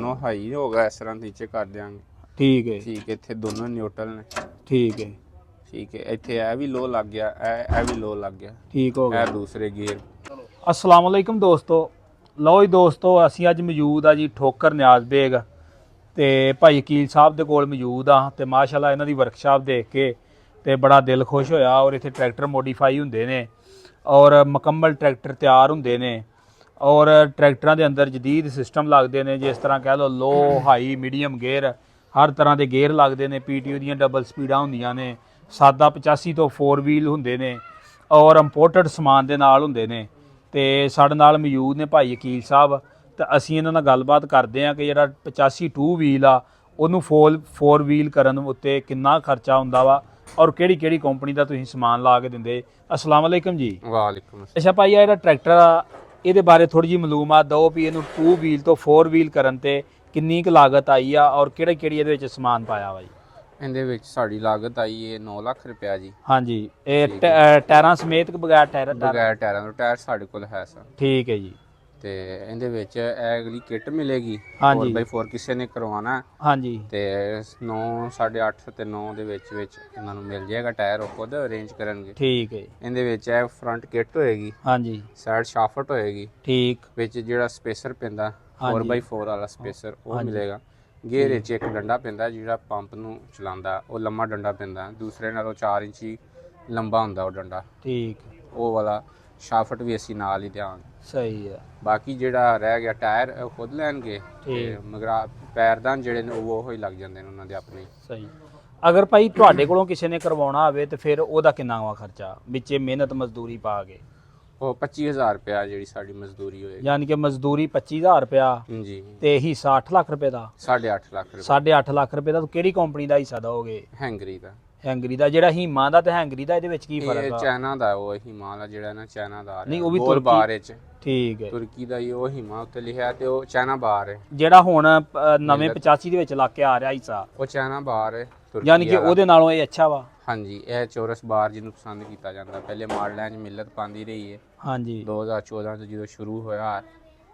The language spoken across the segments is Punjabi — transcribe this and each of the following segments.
नो हाई होगा इस तरह नीचे कर देंगे। ठीक है ठीक है, इतने दोनों न्यूट्रल ने। ठीक है ठीक है, इतने ए भी लो लग गया, ए भी लो लग गया। ठीक हो गया। ए दूसरे गियर। अस्सलाम वालेकुम ਦੋਸਤੋ, ਲਓ ਜੀ ਦੋਸਤੋ, ਅਸੀਂ ਅੱਜ ਮੌਜੂਦ ਆ ਜੀ ਠੋਕਰ ਨਿਆਜ਼ ਬੇਗ ਤੇ ਭਾਈ ਵਕੀਲ ਸਾਹਿਬ ਦੇ ਕੋਲ ਮੌਜੂਦ ਆ ਤੇ ਮਾਸ਼ਾਅੱਲਾ ਇਹਨਾਂ ਦੀ ਵਰਕਸ਼ਾਪ ਦੇਖ ਕੇ ਤੇ ਬੜਾ ਦਿਲ ਖੁਸ਼ ਹੋਇਆ। ਔਰ ਇੱਥੇ ਟਰੈਕਟਰ ਮੋਡੀਫਾਈ ਹੁੰਦੇ ਨੇ ਔਰ ਮੁਕੰਮਲ ਟਰੈਕਟਰ ਤਿਆਰ ਹੁੰਦੇ ਨੇ ਔਰ ਟਰੈਕਟਰਾਂ ਦੇ ਅੰਦਰ ਜਦੀਦ ਸਿਸਟਮ ਲੱਗਦੇ ਨੇ, ਜਿਸ ਤਰ੍ਹਾਂ ਕਹਿ ਲਓ ਲੋ ਹਾਈ ਮੀਡੀਅਮ ਗੇਅਰ, ਹਰ ਤਰ੍ਹਾਂ ਦੇ ਗੇਅਰ ਲੱਗਦੇ ਨੇ। ਪੀਟੀਓ ਦੀਆਂ ਡਬਲ ਸਪੀਡਾਂ ਹੁੰਦੀਆਂ ਨੇ, ਸਾਦਾ 85 ਤੋਂ 4 ਵੀਲ ਹੁੰਦੇ ਨੇ ਔਰ ਇੰਪੋਰਟਡ ਸਮਾਨ ਦੇ ਨਾਲ ਹੁੰਦੇ ਨੇ। ਤੇ ਸਾਡੇ ਨਾਲ ਮੌਜੂਦ ਨੇ ਭਾਈ ਵਕੀਲ ਸਾਹਿਬ, ਤਾਂ ਅਸੀਂ ਇਹਨਾਂ ਨਾਲ ਗੱਲਬਾਤ ਕਰਦੇ ਹਾਂ ਕਿ ਜਿਹੜਾ 85 2 ਵੀਲ ਆ ਉਹਨੂੰ 4 ਵੀਲ ਕਰਨ ਉੱਤੇ ਕਿੰਨਾ ਖਰਚਾ ਹੁੰਦਾ ਵਾ ਔਰ ਕਿਹੜੀ ਕਿਹੜੀ ਕੰਪਨੀ ਦਾ ਤੁਸੀਂ ਸਮਾਨ ਲਾ ਕੇ ਦਿੰਦੇ। अस्सलाम वालेकुम जी। वालेकुम। ਅੱਛਾ ਭਾਈ, ਆ ਜਿਹੜਾ ਟਰੈਕਟਰ ਆ ਇਹਦੇ ਬਾਰੇ ਥੋੜੀ ਜਿਹੀ ਮਾਲੂਮਾਤ ਦਿਓ ਵੀ ਇਹਨੂੰ 2 ਵੀਲ ਤੋਂ 4 ਵੀਲ ਕਰਨ ਤੇ ਕਿੰਨੀ ਕੁ ਲਾਗਤ ਆਈ ਆ ਔਰ ਕਿਹੜੇ ਕਿਹੜੀ ਇਹਦੇ ਵਿੱਚ ਸਮਾਨ ਪਾਇਆ ਵਾ ਜੀ। ਇਹਦੇ ਵਿੱਚ ਸਾਡੀ ਲਾਗਤ ਆਈ ਹੈ 9 ਲੱਖ ਰੁਪਇਆ ਜੀ। ਹਾਂਜੀ, ਇਹ ਟਾਇਰਾਂ ਸਮੇਤ ਕਿ ਬਗੈਰ ਟਾਇਰ? ਬਗੈਰ ਟਾਇਰਾਂ ਤੋਂ। ਟਾਇਰ ਸਾਡੇ ਕੋਲ ਹੈ ਸਰ। ਠੀਕ ਹੈ ਜੀ। ਤੇ ਇਹਦੇ ਵਿੱਚ ਇਹ ਅਗਲੀ ਕਿੱਟ ਮਿਲੇਗੀ। ਹਾਂਜੀ। 4x4 ਕਿਸੇ ਨੇ ਕਰਵਾਉਣਾ ਹਾਂਜੀ। ਤੇ 9 8.5 ਤੇ 9 ਦੇ ਵਿੱਚ ਇਹਨਾਂ ਨੂੰ ਮਿਲ ਜਾਏਗਾ ਟਾਇਰ, ਉਹ ਖੁਦ ਅਰੇਂਜ ਕਰਨਗੇ। ਠੀਕ ਹੈ। ਇਹਦੇ ਵਿੱਚ ਇਹ ਫਰੰਟ ਕਿੱਟ ਹੋਏਗੀ, ਹਾਂਜੀ। ਸਾਈਡ ਸ਼ਾਫਟ ਹੋਏਗੀ, ਠੀਕ। ਵਿੱਚ ਜਿਹੜਾ ਸਪੇਸਰ ਪੈਂਦਾ 4x4 ਵਾਲਾ ਸਪੇਸਰ ਉਹ ਮਿਲੇਗਾ। ਗੇਅਰ ਵਿੱਚ ਇੱਕ ਡੰਡਾ ਪੈਂਦਾ ਜਿਹੜਾ ਪੰਪ ਨੂੰ ਚਲਾਉਂਦਾ, ਉਹ ਲੰਮਾ ਡੰਡਾ ਪੈਂਦਾ, ਦੂਸਰੇ ਨਾਲੋਂ 4 ਇੰਚੀ ਲੰਬਾ ਹੁੰਦਾ ਉਹ ਡੰਡਾ। ਠੀਕ। ਉਹ ਵਾਲਾ ਸ਼ਾਫਟ ਵੀ ਅਸੀਂ ਨਾਲ ਹੀ ਦਿਆਂਗੇ। ਸਹੀ ਹੈ। ਬਾਕੀ ਜਿਹੜਾ ਰਹਿ ਗਿਆ ਟਾਇਰ ਉਹ ਖੁਦ ਲੈਣਗੇ ਤੇ ਮਗਰਾ ਪੈਰਦਾਨ ਜਿਹੜੇ ਨੇ ਉਹ ਹੀ ਲੱਗ ਜਾਂਦੇ ਨੇ ਉਹਨਾਂ ਦੇ ਆਪਣੇ। ਸਹੀ। ਅਗਰ ਭਾਈ ਤੁਹਾਡੇ ਕੋਲੋਂ ਕਿਸੇ ਨੇ ਕਰਵਾਉਣਾ ਹੋਵੇ ਤੇ ਫਿਰ ਉਹਦਾ ਕਿੰਨਾ ਵਾ ਖਰਚਾ ਵਿੱਚੇ ਮਿਹਨਤ ਮਜ਼ਦੂਰੀ ਪਾ ਕੇ? ਉਹ 25000 ਰੁਪਇਆ ਜਿਹੜੀ ਸਾਡੀ ਮਜ਼ਦੂਰੀ ਹੋਏਗੀ। ਯਾਨੀ ਕਿ ਮਜ਼ਦੂਰੀ 25000 ਰੁਪਇਆ ਜੀ। ਤੇ ਹਿੱਸਾ 8 ਲੱਖ ਰੁਪਏ ਦਾ? 8.5 ਲੱਖ ਰੁਪਏ। 8.5 ਲੱਖ ਰੁਪਏ ਦਾ। ਕਿਹੜੀ ਕੰਪਨੀ ਦਾ ਹਿੱਸਾ ਦੋਗੇ? ਹੈਂਗਰੀ ਦਾ। ਹੈਂਗਰੀ ਦਾ। ਜਿਹੜਾ ਹੀਮਾ ਦਾ ਤੇ ਹੈਂਗਰੀ ਦਾ ਇਹਦੇ ਵਿੱਚ ਕੀ ਫਰਕ ਇਹ ਆ? ਚਾਈਨਾ ਦਾ, ਉਹ ਹੀਮਾ ਦਾ ਜਿਹੜਾ ਨਾ ਚਾਈਨਾ ਦਾ। ਨਹੀਂ, ਉਹ ਵੀ ਗੋਲ ਬਾਰ ਵਿੱਚ। ਠੀਕ ਹੈ। ਤੁਰਕੀ ਦਾ ਹੀ ਉਹ ਹੀਮਾ ਉੱਤੇ ਲਿਖਿਆ ਤੇ ਉਹ ਚਾਈਨਾ ਬਾਰ ਹੈ। ਜਿਹੜਾ ਹੁਣ ਨਵੇਂ 85 ਦੇ ਵਿੱਚ ਲੱਗ ਕੇ ਆ ਰਿਹਾ ਹਿੱਸਾ, ਉਹ ਚਾਈਨਾ ਬਾਰ ਹੈ ਤੁਰਕੀ ਯਾਨੀ ਕਿ ਉਹਦੇ ਨਾਲੋਂ ਇਹ ਅੱਛਾ ਵਾ? ਹਾਂਜੀ। ਇਹ ਚੌਰਸ ਬਾਰ ਜਿਹਨੂੰ ਪਸੰਦ ਕੀਤਾ ਜਾਂਦਾ, ਪਹਿਲੇ ਮਾਡਲਾਂ 'ਚ ਮਿਲਤ ਪਾਉਂਦੀ ਰਹੀ ਹੈ। ਹਾਂਜੀ। 2014 ਤੋਂ ਜਦੋਂ ਸ਼ੁਰੂ ਹੋਇਆ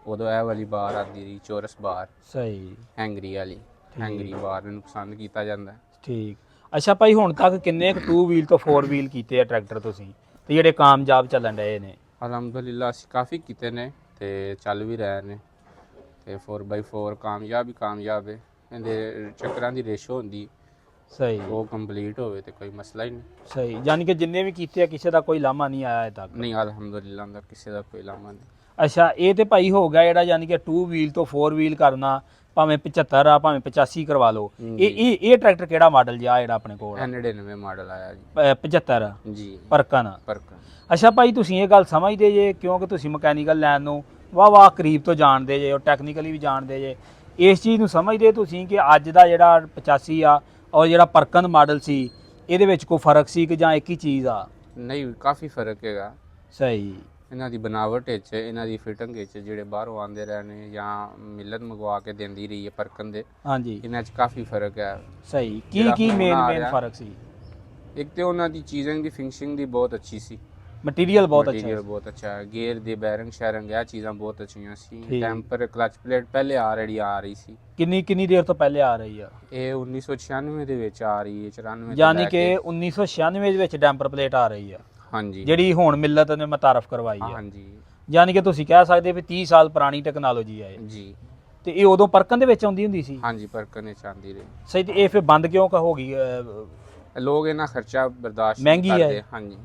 ਉਦੋਂ ਇਹ ਵਾਲੀ ਬਾਰ ਆਉਂਦੀ ਰਹੀ, ਚੌਰਸ ਬਾਰ। ਸਹੀ। ਹੈਂਗਰੀ ਵਾਲੀ। ਹੈਂਗਰੀ ਬਾਰ ਨੂੰ ਪਸੰਦ ਕੀਤਾ ਜਾਂਦਾ। ਠੀਕ। ਅੱਛਾ ਭਾਈ, ਹੁਣ ਤੱਕ ਕਿੰਨੇ ਕੁ 2 ਵੀਲ ਤੋਂ 4 ਵੀਲ ਕੀਤੇ ਆ ਟਰੈਕਟਰ ਤੁਸੀਂ, ਤੇ ਜਿਹੜੇ ਕਾਮਯਾਬ ਚੱਲਣ ਰਹੇ ਨੇ? ਅਲਹਮਦੁਲਿਲਾ ਅਸੀਂ ਕਾਫੀ ਕੀਤੇ ਨੇ ਤੇ ਚੱਲ ਵੀ ਰਹੇ ਨੇ। ਤੇ 4x4 ਕਾਮਯਾਬ ਹੀ ਕਾਮਯਾਬ ਹੈ। ਇਹਦੇ ਚੱਕਰਾਂ ਦੀ ਰੇਸ਼ੋ ਹੁੰਦੀ, ਸਹੀ, ਉਹ ਕੰਪਲੀਟ ਹੋਵੇ ਤੇ ਕੋਈ ਮਸਲਾ ਹੀ ਨਹੀਂ। ਸਹੀ। ਯਾਨੀ ਕਿ ਜਿੰਨੇ ਵੀ ਕੀਤੇ ਆ ਕਿਸੇ ਦਾ ਕੋਈ ਲਾਮਾ ਨਹੀਂ ਆਇਆ ਅਜੇ ਤੱਕ? ਨਹੀਂ, ਅਲਹਮਦੁਲਿਲਾ ਅੰਦਰ ਕਿਸੇ ਦਾ ਕੋਈ ਲਾਮਾ ਨਹੀਂ। ਅੱਛਾ, ਇਹ ਤੇ ਭਾਈ ਹੋ ਗਿਆ ਜਿਹੜਾ ਯਾਨੀ ਕਿ 2 ਵੀਲ ਤੋਂ 4 ਵੀਲ ਕਰਨਾ, ਭਾਵੇਂ 75 ਆ ਭਾਵੇਂ 85 ਕਰਵਾ ਲਓ। ਇਹ ਟਰੈਕਟਰ ਕਿਹੜਾ ਮਾਡਲ ਜਿਹਾ ਜਿਹੜਾ ਆਪਣੇ ਕੋਲ? 99 ਮਾਡਲ ਆਇਆ ਜੀ। 75 ਜੀ। ਪਰਕਨ। ਪਰਕਨ। ਅੱਛਾ ਭਾਈ, ਤੁਸੀਂ ਇਹ ਗੱਲ ਸਮਝਦੇ ਜੇ ਕਿਉਂਕਿ ਤੁਸੀਂ ਮਕੈਨੀਕਲ ਲਾਈਨ ਨੂੰ ਵਾਹ ਕਰੀਬ ਤੋਂ ਜਾਣਦੇ ਜੇ ਔਰ ਟੈਕਨੀਕਲੀ ਵੀ ਜਾਣਦੇ ਜੇ, ਇਸ ਚੀਜ਼ ਨੂੰ ਸਮਝਦੇ ਤੁਸੀਂ ਕਿ ਅੱਜ ਦਾ ਜਿਹੜਾ 85 ਆ ਔਰ ਜਿਹੜਾ ਪਰਕਨ ਮਾਡਲ ਸੀ ਇਹਦੇ ਵਿੱਚ ਕੋਈ ਫਰਕ ਸੀ ਕਿ ਜਾਂ ਇੱਕ ਹੀ ਚੀਜ਼ ਆ? ਨਹੀਂ, ਕਾਫੀ ਫਰਕ ਹੈਗਾ। ਸਹੀ। ਇਹਨਾਂ ਦੀ ਬਣਾਵਟ ਵਿੱਚ, ਇਹਨਾਂ ਦੀ ਫਿਟਿੰਗ ਵਿੱਚ, ਜਿਹੜੇ ਬਾਹਰੋਂ ਆਉਂਦੇ ਰਹੇ ਨੇ ਜਾਂ ਮਿਲਤ ਮੰਗਵਾ ਕੇ ਦਿੰਦੀ ਰਹੀ ਹੈ ਪਰਕਨ ਦੇ, ਹਾਂਜੀ, ਇਹਨਾਂ 'ਚ ਕਾਫੀ ਫਰਕ ਹੈ। ਸਹੀ। ਕੀ ਮੇਨ ਫਰਕ ਸੀ? ਇੱਕ ਤੇ ਉਹਨਾਂ ਦੀ ਚੀਜ਼ਾਂ ਦੀ ਫਿਨਿਸ਼ਿੰਗ ਦੀ ਬਹੁਤ ਅੱਛੀ ਸੀ। ਮਟੀਰੀਅਲ ਬਹੁਤ ਅੱਛਾ ਮਟੀਰੀਅਲ ਬਹੁਤ ਅੱਛਾ ਹੈ। ਗੇਅਰ ਦੇ ਬੈਰਿੰਗ ਸ਼ੈਰਿੰਗ ਇਹ ਚੀਜ਼ਾਂ ਬਹੁਤ ਅੱਛੀਆਂ ਸੀ। ਟੈਂਪਰ ਕਲਚ ਪਲੇਟ ਪਹਿਲੇ ਆਲਰੇਡੀ ਆ ਰਹੀ ਸੀ। ਕਿੰਨੀ ਦੇਰ ਤੋਂ ਪਹਿਲੇ ਆ ਰਹੀ ਆ? ਇਹ 1996 ਦੇ ਵਿੱਚ ਆ ਰਹੀ ਹੈ, 94 ਤੋਂ ਯਾਨੀ ਲੈ ਕਿ ਕੇ 1996 ਦੇ ਵਿੱਚ ਡੈਂਪਰ ਪਲੇਟ ਆ ਰਹੀ ਆ? ਹਾਂਜੀ। ਜਿਹੜੀ ਹੁਣ ਮਿਲਤ ਨੇ ਮੁਤਾਰਫ ਕਰਵਾਈ ਆ? ਹਾਂਜੀ। ਯਾਨੀ ਕਿ ਤੁਸੀਂ ਕਹਿ ਸਕਦੇ ਵੀ 30 ਸਾਲ ਪੁਰਾਣੀ ਟੈਕਨੋਲੋਜੀ ਆ ਇਹ। ਜੀ। ਤੇ ਇਹ ਉਦੋਂ ਪਰਕਨ ਦੇ ਵਿੱਚ ਆਉਂਦੀ ਹੁੰਦੀ ਸੀ? ਹਾਂਜੀ, ਪਰਕਨ ਵਿੱਚ ਆਉਂਦੀ ਰਹੀ। ਸਹੀ। ਤੇ ਇਹ ਫਿਰ ਬੰਦ ਕਿਉਂ ਹੋ ਗਈ? ਲੋਕ ਇਹਨਾਂ ਖਰਚਾ ਬਰਦਾਸ਼ਤ ਮਹਿੰਗੀ ਨਹੀਂ ਕਰਦੇ। ਹੈ। ਹਾਂਜੀ।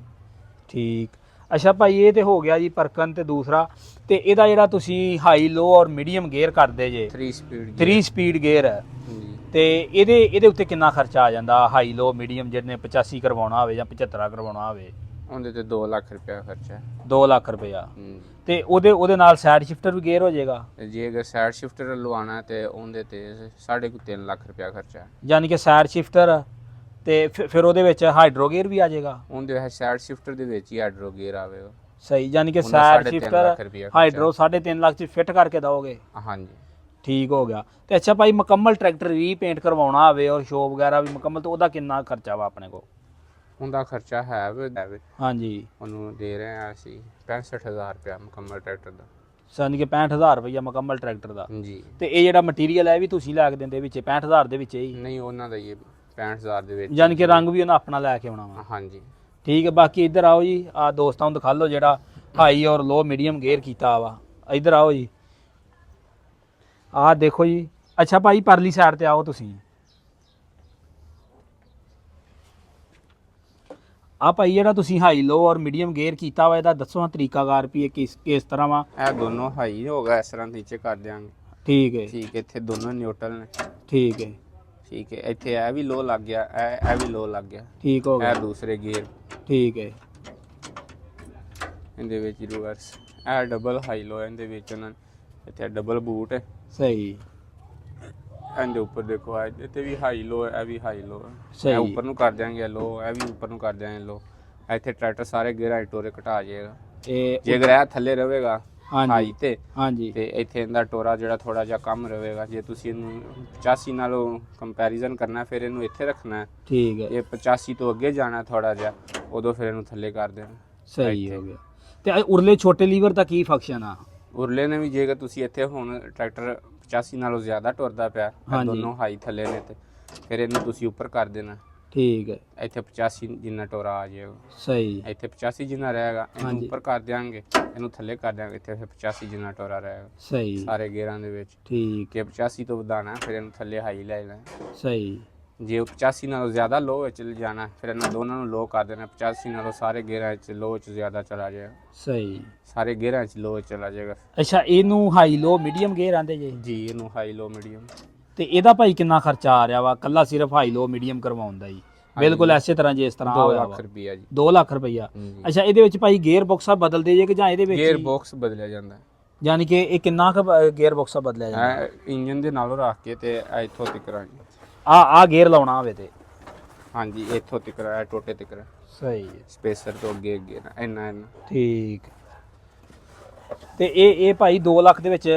ਠੀਕ। ਅੱਛਾ ਭਾਈ, ਇਹ ਤੇ ਹੋ ਗਿਆ ਜੀ ਪਰਕਨ। ਤੇ ਦੂਸਰਾ ਤੇ ਇਹਦਾ ਜਿਹੜਾ ਤੁਸੀਂ ਹਾਈ ਲੋ ਔਰ ਮੀਡੀਅਮ ਗੇਅਰ ਕਰਦੇ ਜੇ, 3 ਸਪੀਡ ਗੇਅਰ ਹੈ, ਤੇ ਇਹਦੇ ਉੱਤੇ ਕਿੰਨਾ ਖਰਚਾ ਆ ਜਾਂਦਾ? ਹਾਈ ਲੋ ਮੀਡੀਅਮ ਜਿਹਨੇ 85 ਕਰਵਾਉਣਾ ਹੋਵੇ ਜਾਂ 75 ਕਰਵਾਉਣਾ ਹੋਵੇ? ਉਹਦੇ ਤੇ 2 ਲੱਖ ਰੁਪਇਆ ਖਰਚਾ ਹੈ। 2 ਲੱਖ ਰੁਪਇਆ। ਤੇ ਉਹਦੇ ਨਾਲ ਸਾਈਡ ਸ਼ਿਫਟਰ ਵੀ ਗੇਅਰ ਹੋ ਜਾਏਗਾ? ਜੇ ਅਗਰ ਸਾਈਡ ਸ਼ਿਫਟਰ ਲਵਾਉਣਾ ਤੇ ਉਹਦੇ ਤੇ 3.5 ਲੱਖ ਰੁਪਇਆ ਖਰਚਾ ਹੈ। ਯਾਨੀ ਕਿ ਸਾਈਡ ਸ਼ਿਫਟਰ ਤੇ ਫਿਰ ਉਹਦੇ ਵਿੱਚ ਹਾਈਡਰੋ ਗੇਅਰ ਵੀ ਆ ਜਾਏਗਾ? ਉਹਦੇ ਸਾਈਡ ਸ਼ਿਫਟਰ ਦੇ ਵਿੱਚ ਹੀ ਹਾਈਡਰੋ ਗੇਅਰ ਆਵੇਗਾ। ਸਹੀ। ਯਾਨੀ ਕਿ ਸਾਈਡ ਸ਼ਿਫਟਰ ਹਾਈਡਰੋ 3.5 ਲੱਖ ਚ ਫਿੱਟ ਕਰਕੇ ਦੋਗੇ? ਹਾਂਜੀ। ਠੀਕ ਹੋ ਗਿਆ। ਤੇ ਅੱਛਾ ਭਾਈ, ਮੁਕੰਮਲ ਟਰੈਕਟਰ ਰੀਪੇਂਟ ਕਰਵਾਉਣਾ ਹੋਵੇ ਔਰ ਸ਼ੋ ਵਗੈਰਾ ਵੀ ਮੁਕੰਮਲ, ਤਾਂ ਉਹਦਾ ਕਿੰਨਾ ਖਰਚਾ ਵਾ ਆਪਣੇ ਕੋਲ? ਉਹਦਾ ਖਰਚਾ ਹੈ। ਹਾਂਜੀ। ਉਹਨੂੰ ਦੇ ਰਹੇ ਹਾਂ ਅਸੀਂ 65000 ਰੁਪਇਆ ਮੁਕੰਮਲ ਟਰੈਕਟਰ ਦਾ। ਯਾਨੀ ਕਿ 65000 ਰੁਪਈਆ ਮੁਕੰਮਲ ਟਰੈਕਟਰ ਦਾ। ਜੀ ਤੇ ਇਹ ਜਿਹੜਾ ਮਟੀਰੀਅਲ ਹੈ ਇਹ ਵੀ ਤੁਸੀਂ ਲੈ ਕੇ ਦਿੰਦੇ ਵਿੱਚ 65000 ਦੇ ਵਿੱਚ ਹੀ? ਨਹੀਂ, ਉਹਨਾਂ ਦਾ ਹੀ 65000 ਦੇ ਵਿੱਚ। ਯਾਨੀ ਕਿ ਰੰਗ ਵੀ ਉਹਨਾਂ ਆਪਣਾ ਲੈ ਕੇ ਆਉਣਾ ਵਾ? ਹਾਂਜੀ ਠੀਕ ਹੈ। ਬਾਕੀ ਇੱਧਰ ਆਓ ਜੀ, ਆ ਦੋਸਤਾਂ ਨੂੰ ਦਿਖਾ ਲਓ ਜਿਹੜਾ ਹਾਈ ਔਰ ਲੋ ਮੀਡੀਅਮ ਗੇਅਰ ਕੀਤਾ ਵਾ। ਇੱਧਰ ਆਓ ਜੀ, ਆਹ ਦੇਖੋ ਜੀ। ਅੱਛਾ ਭਾਈ ਪਰਲੀ ਸਾਈਡ ਤੇ ਆਓ ਤੁਸੀਂ। ਆ ਭਾਈ ਜਿਹੜਾ ਤੁਸੀਂ ਹਾਈ ਲੋ ਔਰ ਮੀਡੀਅਮ ਗੇਅਰ ਕੀਤਾ ਵਾ ਇਹਦਾ ਦੱਸੋ ਹਾਂ ਤਰੀਕਾਕਾਰ ਵੀ ਇਹ ਕਿਸ ਤਰ੍ਹਾਂ ਵਾ? ਇਹ ਦੋਨੋਂ ਹਾਈ ਹੋਗਾ, ਇਸ ਤਰ੍ਹਾਂ ਨੀਚੇ ਕਰ ਦਿਆਂਗੇ। ਠੀਕ ਹੈ। ਠੀਕ ਹੈ, ਇੱਥੇ ਦੋਨੋਂ ਨਿਊਟਰਲ ਨੇ। ਠੀਕ ਹੈ। ਠੀਕ ਹੈ, ਇੱਥੇ ਇਹ ਵੀ ਲੋ ਲੱਗ ਗਿਆ, ਇਹ ਵੀ ਲੋ ਲੱਗ ਗਿਆ। ਠੀਕ ਹੋ ਗਿਆ। ਇਹ ਦੂਸਰੇ ਗੇਅਰ। ਠੀਕ ਹੈ। ਇਹਦੇ ਵਿੱਚ ਰਿਵਰਸ, ਇਹ ਡਬਲ ਹਾਈ ਲੋ, ਇਹਦੇ ਵਿੱਚ ਉਹਨਾਂ ਇੱਥੇ ਡਬਲ ਬੂਟ ਹੈ। ਸਹੀ। ਇਹਦੇ ਉੱਪਰ ਦੇਖੋ ਇੱਥੇ ਵੀ ਹਾਈ ਲੋ ਹੈ, ਇਹ ਵੀ ਹਾਈ ਲੋ ਹੈ। ਸਹੀ। ਇਹ ਉੱਪਰ ਨੂੰ ਕਰ ਦਿਆਂਗੇ ਲੋ, ਇਹ ਵੀ ਉੱਪਰ ਨੂੰ ਕਰ ਦਿਆਂਗੇ ਲੋ। ਇੱਥੇ ਟਰੈਕਟਰ ਸਾਰੇ ਗੇਅਰਾਂ ਟੋਰੇ ਘਟਾ ਜਾਏਗਾ। ਇਹ ਜੇ ਅਗਰ ਇਹ ਥੱਲੇ ਰਹੇਗਾ ਹਾਈ ਤੇ ਹਾਂਜੀ ਤੇ ਇੱਥੇ ਇਹਦਾ ਟੋਰਾ ਜਿਹੜਾ ਥੋੜਾ ਜਿਹਾ ਕਮ ਰਹੇਗਾ। ਜੇ ਤੁਸੀਂ ਇਹਨੂੰ 85 ਨਾਲੋਂ ਕੰਪੈਰੀਜ਼ਨ ਕਰਨਾ ਫਿਰ ਇਹਨੂੰ ਇੱਥੇ ਰੱਖਣਾ। ਠੀਕ ਹੈ। ਇਹ 85 ਤੋਂ ਅੱਗੇ ਜਾਣਾ ਥੋੜਾ ਜਿਹਾ, ਉਦੋਂ ਫਿਰ ਇਹਨੂੰ ਥੱਲੇ ਕਰ ਦੇਣਾ। ਸਹੀ ਹੋ ਗਿਆ। ਤੇ ਉਰਲੇ ਛੋਟੇ ਲੀਵਰ ਦਾ ਕੀ ਫੰਕਸ਼ਨ ਆ? ਉਰਲੇ ਨੇ ਵੀ ਜੇਕਰ ਤੁਸੀਂ ਇੱਥੇ ਹੁਣ ਟਰੈਕਟਰ 85 ਨਾਲੋਂ ਜ਼ਿਆਦਾ ਟੁਰਦਾ ਪਿਆ, ਇਹ ਦੋਨੋਂ ਹਾਈ ਥੱਲੇ ਨੇ, ਤੇ ਫਿਰ ਇਹਨੂੰ ਤੁਸੀਂ ਉੱਪਰ ਕਰ ਦੇਣਾ। ਠੀਕ ਹੈ। ਇੱਥੇ 85 ਜਿੰਨਾ ਟੋਰਾ ਆ ਜਾਏਗਾ। ਸਹੀ। ਇੱਥੇ 85 ਜਿੰਨਾ ਰਹੇਗਾ, ਇਹਨੂੰ ਉੱਪਰ ਕਰ ਦਿਆਂਗੇ, ਇਹਨੂੰ ਥੱਲੇ ਕਰ ਦਿਆਂਗੇ, ਇੱਥੇ ਫਿਰ 85 ਜਿੰਨਾ ਟੋਰਾ ਰਹੇਗਾ ਸਹੀ ਸਾਰੇ ਗੇਅਰਾਂ ਦੇ ਵਿੱਚ। ਠੀਕ ਕਿ 85 ਤੋਂ ਵਧਾਣਾ, ਫਿਰ ਇਹਨੂੰ ਥੱਲੇ ਹਾਈ ਲੈ ਲੈਣਾ। ਸਹੀ। ਜੇ 85 ਨਾਲੋਂ ਜ਼ਿਆਦਾ ਲੋ ਵਿੱਚ ਜਾਣਾ, ਫਿਰ ਇਹਨਾਂ ਦੋਨਾਂ ਨੂੰ ਲੋ ਕਰ ਦੇਣਾ। 85 ਨਾਲੋਂ ਸਾਰੇ ਗੇਅਰਾਂ 'ਚ ਲੋ 'ਚ ਜ਼ਿਆਦਾ ਚਲਾ ਜਾਏਗਾ। ਸਹੀ। ਸਾਰੇ ਗੇਅਰਾਂ 'ਚ ਲੋ ਚਲਾ ਜਾਏਗਾ। ਅੱਛਾ, ਇਹਨੂੰ ਹਾਈ ਲੋ ਮੀਡੀਅਮ ਗੇਅਰ ਆਂਦੇ ਜੇ? ਜੀ, ਇਹਨੂੰ ਹਾਈ ਲੋ ਮੀਡੀਅਮ। ਤੇ ਇਹਦਾ ਭਾਈ ਕਿੰਨਾ ਖਰਚਾ ਆ ਰਿਹਾ ਵਾ ਕੱਲਾ ਸਿਰਫ ਹਾਈ ਲੋ ਮੀਡੀਅਮ ਕਰਵਾਉਣ ਦਾ ਜੀ? ਬਿਲਕੁਲ ਐਸੇ ਤਰ੍ਹਾਂ ਜੇ ਇਸ ਤਰ੍ਹਾਂ 2 ਲੱਖ ਰੁਪਈਆ ਜੀ। 2 ਲੱਖ ਰੁਪਈਆ। ਅੱਛਾ, ਇਹਦੇ ਵਿੱਚ ਭਾਈ ਗੇਅਰ ਬਾਕਸਾਂ ਬਦਲਦੇ ਜੇ ਕਿ ਜਾਂ ਇਹਦੇ ਵਿੱਚ ਗੇਅਰ ਬਾਕਸ ਬਦਲਿਆ ਜਾਂਦਾ? ਯਾਨੀ ਕਿ ਇਹ ਕਿੰਨਾ ਕੁ ਗੇਅਰ ਬਾਕਸਾਂ ਬਦਲਿਆ ਜਾਂਦਾ? ਇੰਜਨ ਦੇ ਨਾਲੋਂ ਰੱਖ ਕੇ ਤੇ ਇੱਥੋਂ ਤਿਕਰਾਂ ਜੀ। ਆ ਗੇਅਰ ਲਾਉਣਾ ਹੋਵੇ ਤੇ? ਹਾਂਜੀ, ਇੱਥੋਂ ਤਿਕਰਾਂ, ਟੋਟੇ ਤਿਕਰਾਂ। ਸਹੀ। ਸਪੇਸਰ ਤੋਂ ਅੱਗੇ ਇੰਨਾ। ਠੀਕ। ਤੇ ਇਹ ਭਾਈ 2 ਲੱਖ ਦੇ ਵਿੱਚ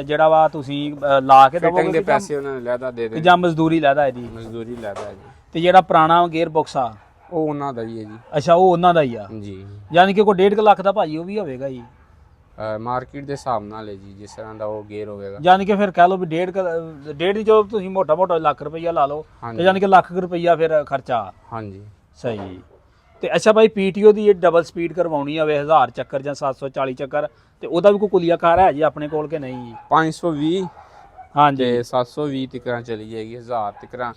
ਜਿਹੜਾ ਵਾ ਤੁਸੀਂ ਲਾ ਕੇ ਫਿਟਿੰਗ ਦੇ ਦਵੋਗੇ ਪੈਸੇ ਉਹਨਾਂ ਨੇ ਲੈਦਾ ਦੇ ਦੇ ਜਾਂ ਮਜ਼ਦੂਰੀ ਲੈਦਾ ਇਹਦੀ? ਮਜ਼ਦੂਰੀ ਲੈਦਾ ਜੀ। ਤੇ ਜਿਹੜਾ ਪੁਰਾਣਾ ਗੇਅਰ ਬਾਕਸ ਆ ਉਹ ਉਹਨਾਂ ਦਾ ਹੀ ਹੈ ਜੀ। ਅੱਛਾ, ਉਹ ਉਹਨਾਂ ਦਾ ਹੀ ਆ ਜੀ। ਯਾਨੀ ਕਿ ਕੋਈ 1.5 ਲੱਖ ਦਾ ਭਾਜੀ ਉਹ ਵੀ ਹੋਵੇਗਾ ਜੀ? ਮਾਰਕੀਟ ਦੇ ਹਿਸਾਬ ਨਾਲ ਹੈ ਜੀ, ਜਿਸ ਤਰ੍ਹਾਂ ਦਾ ਉਹ ਗੇਅਰ ਹੋਵੇਗਾ। ਯਾਨੀ ਕਿ ਫਿਰ ਕਹਿ ਲਓ ਵੀ 1.5 ਦੀ ਜੋ ਤੁਸੀਂ ਮੋਟਾ ਲੱਖ ਰੁਪਈਆ ਲਾ ਲਓ ਤੇ ਯਾਨੀ ਕਿ ਲੱਖ ਰੁਪਈਆ ਫਿਰ ਖਰਚਾ। ਹਾਂਜੀ। ਸਹੀ। ਤੇ ਅੱਛਾ ਭਾਈ ਪੀਟੀਓ ਦੀ ਇਹ ਡਬਲ ਸਪੀਡ ਕਰਵਾਉਣੀ ਹੋਵੇ 1000 ਚੱਕਰ ਜਾਂ 740 ਚੱਕਰ, ਤੇ ਉਹਦਾ ਵੀ ਕੋਈ ਕੁਲੀਆਕਾਰ ਹੈ ਜੀ ਆਪਣੇ ਕੋਲ ਕਿ ਨਹੀਂ? 520 ਹਾਂਜੀ ਤੇ 720 ਤਿਕਰਾਂ ਚਲੀ ਜਾਏਗੀ। 1000 ਤਿਕਰਾਂ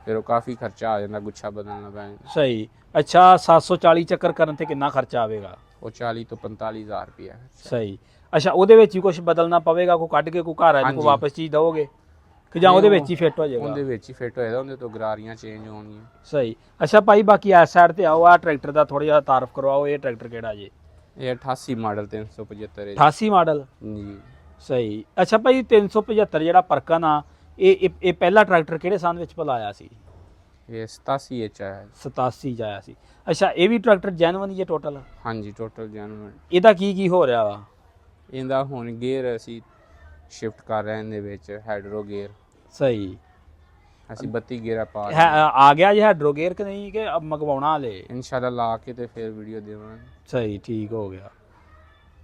ਫਿਰ ਉਹ ਕਾਫੀ ਖਰਚਾ ਆ ਜਾਂਦਾ, ਗੁੱਛਾ ਬਦਲਣਾ ਪੈਂਦਾ। ਸਹੀ। ਅੱਛਾ, 740 ਚੱਕਰ ਕਰਨ ਤੇ ਕਿੰਨਾ ਖਰਚਾ ਆਵੇਗਾ? ਉਹ 40 ਤੋਂ 45000 ਰੁਪਇਆ। ਸਹੀ। ਅੱਛਾ, ਉਹਦੇ ਵਿੱਚ ਹੀ ਕੁਝ ਬਦਲਣਾ ਪਵੇਗਾ? ਕੋਈ ਕੱਢ ਕੇ ਕੋਈ ਘਰ ਆ ਕੋਈ ਵਾਪਸ ਚੀਜ਼ ਦਓਗੇ ਕਿ ਜਾਂ ਉਹਦੇ ਵਿੱਚ ਹੀ ਫਿੱਟ ਹੋ ਜਾਏਗਾ? ਉਹਦੇ ਵਿੱਚ ਹੀ ਫਿੱਟ ਹੋਏਗਾ, ਉਹਦੇ ਤੋਂ ਗਰਾਰੀਆਂ ਚੇਂਜ ਹੋਣਗੀਆਂ। ਸਹੀ। ਅੱਛਾ ਭਾਈ, ਬਾਕੀ ਇਸ ਸਾਈਡ ਤੇ ਆਓ, ਆ ਟਰੈਕਟਰ ਦਾ ਥੋੜਾ ਜਿਹਾ ਤਾਰਫ ਕਰਵਾਓ। ਇਹ ਟਰੈਕਟਰ ਕਿਹੜਾ ਜੀ? ਇਹ 88 ਮਾਡਲ 375 ਹੈ। 88 ਮਾਡਲ? ਜੀ। ਸਹੀ। ਅੱਛਾ ਭਾਈ, 375 ਜਿਹੜਾ ਪਰਕਨ ਆ, ਇਹ ਪਹਿਲਾ ਟਰੈਕਟਰ ਕਿਹੜੇ ਸੰਨ ਵਿੱਚ ਭਲਾ ਆਇਆ ਸੀ? ਇਹ 87 ਵਿੱਚ ਆਇਆ। 87 ਚ ਆਇਆ ਸੀ। ਅੱਛਾ, ਇਹ ਵੀ ਟਰੈਕਟਰ ਜੈਨੂਅਨ ਹੀ ਹੈ ਟੋਟਲ? ਹਾਂਜੀ, ਟੋਟਲ ਜੈਨੂਅਨ। ਇਹਦਾ ਕੀ ਹੋ ਰਿਹਾ ਵਾ? ਇਹਦਾ ਹੁਣ ਗੇਅਰ ਅਸੀਂ ਸ਼ਿਫਟ ਕਰ ਰਹੇ ਹਾਂ, ਇਹਦੇ ਵਿੱਚ ਹਾਈਡਰੋ ਗੇਅਰ। ਸਹੀ। ਅਸੀਂ 32 ਗੇਅਰ ਪਾ ਆ ਗਿਆ ਜੀ ਹਾਈਡਰੋ ਗੇਅਰ ਕਿ ਨਹੀਂ, ਕਿ ਮੰਗਵਾਉਣਾ ਹਲੇ? ਇਨਸ਼ਾਅੱਲਾ ਲਾ ਕੇ ਤੇ ਫਿਰ ਵੀਡੀਓ ਦੇਵਾਂਗੇ। ਸਹੀ, ਠੀਕ ਹੋ ਗਿਆ।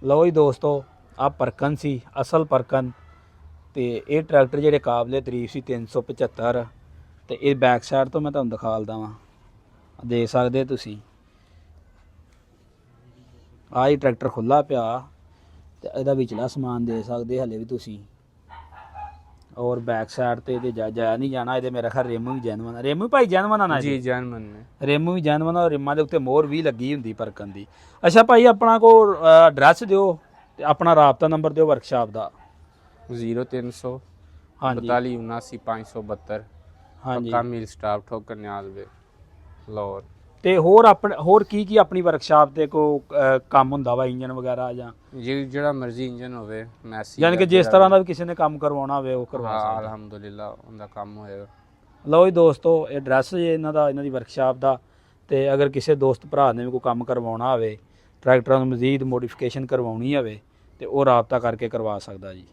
ਲਓ ਜੀ ਦੋਸਤੋ, ਆ ਪਰਕਨ ਸੀ, ਅਸਲ ਪਰਕਨ। ਤੇ ਇਹ ਟਰੈਕਟਰ ਜਿਹੜੇ ਕਾਬਲੇ ਤਾਰੀਫ ਸੀ 375। ਤੇ ਇਹ ਬੈਕ ਸਾਈਡ ਤੋਂ ਮੈਂ ਤੁਹਾਨੂੰ ਦਿਖਾ ਲਦਾ ਵਾਂ, ਦੇਖ ਸਕਦੇ ਤੁਸੀਂ। ਆਹ ਹੀ ਟਰੈਕਟਰ ਖੁੱਲਾ ਪਿਆ ਤੇ ਇਹਦਾ ਵਿਚਲਾ ਸਮਾਨ ਦੇ ਸਕਦੇ ਹਲੇ ਵੀ ਤੁਸੀਂ। ਔਰ ਬੈਕ ਸਾਈਡ ਤੇ ਇਹਦੇ ਜਾ ਨਹੀਂ ਜਾਣਾ। ਇਹਦੇ ਮੇਰਾ ਖਿਆਲ ਰਿਮ ਵੀ ਜੈਨੂਅਨ। ਰਿਮ ਭਾਈ ਜੈਨੂਅਨ ਆ ਨਾ ਜੀ? ਜੈਨੂਅਨ ਨੇ। ਰਿਮ ਵੀ ਜੈਨੂਅਨ, ਔਰ ਰਿਮਾਂ ਦੇ ਉੱਤੇ ਮੋਹਰ ਵੀ ਲੱਗੀ ਹੁੰਦੀ ਪਰਕਨ ਦੀ। ਅੱਛਾ ਭਾਈ, ਆਪਣਾ ਕੋਲ ਐਡਰੈਸ ਦਿਓ ਤੇ ਆਪਣਾ ਰਾਬਤਾ ਨੰਬਰ ਦਿਓ ਵਰਕਸ਼ਾਪ ਦਾ। 0300 ਹਾਂਜੀ 42 79 572। ਹਾਂਜੀ। ਪੱਕਾ ਮਿਲ ਸਟਾਫ ਠੋਕਰ ਨਿਆਜ਼ਵੇ ਲਾਹੌਰ। ਤੇ ਹੋਰ ਕੀ ਆਪਣੀ ਵਰਕਸ਼ਾਪ ਤੇ ਕੋ ਕੰਮ ਹੁੰਦਾ ਵਾ, ਇੰਜਨ ਵਗੈਰਾ ਜਾਂ? ਜਿਹੜਾ ਮਰਜ਼ੀ ਇੰਜਨ ਹੋਵੇ, ਮੈਸੀ ਯਾਨੀ ਕਿ ਜਿਸ ਤਰ੍ਹਾਂ ਦਾ ਵੀ ਕਿਸੇ ਨੇ ਕੰਮ ਕਰਵਾਉਣਾ ਹੋਵੇ ਉਹ ਕਰਵਾ ਸਕਦਾ? ਅਲਹਮਦੁਲਿਲਾ, ਉਹਦਾ ਕੰਮ ਹੋਏਗਾ। ਲਓ ਜੀ ਦੋਸਤੋ, ਇਹ ਐਡਰੈਸ ਜੇ ਇਹਨਾਂ ਦੀ ਵਰਕਸ਼ਾਪ ਦਾ। ਤੇ ਅਗਰ ਕਿਸੇ ਦੋਸਤ ਭਰਾ ਨੇ ਵੀ ਕੋਈ ਕੰਮ ਕਰਵਾਉਣਾ ਹੋਵੇ, ਟਰੈਕਟਰਾਂ ਨੂੰ ਮਜ਼ੀਦ ਮੋਡੀਫਿਕੇਸ਼ਨ ਕਰਵਾਉਣੀ ਹੋਵੇ, ਤੇ ਉਹ ਰਾਬਤਾ ਕਰਕੇ ਕਰਵਾ ਸਕਦਾ ਜੀ।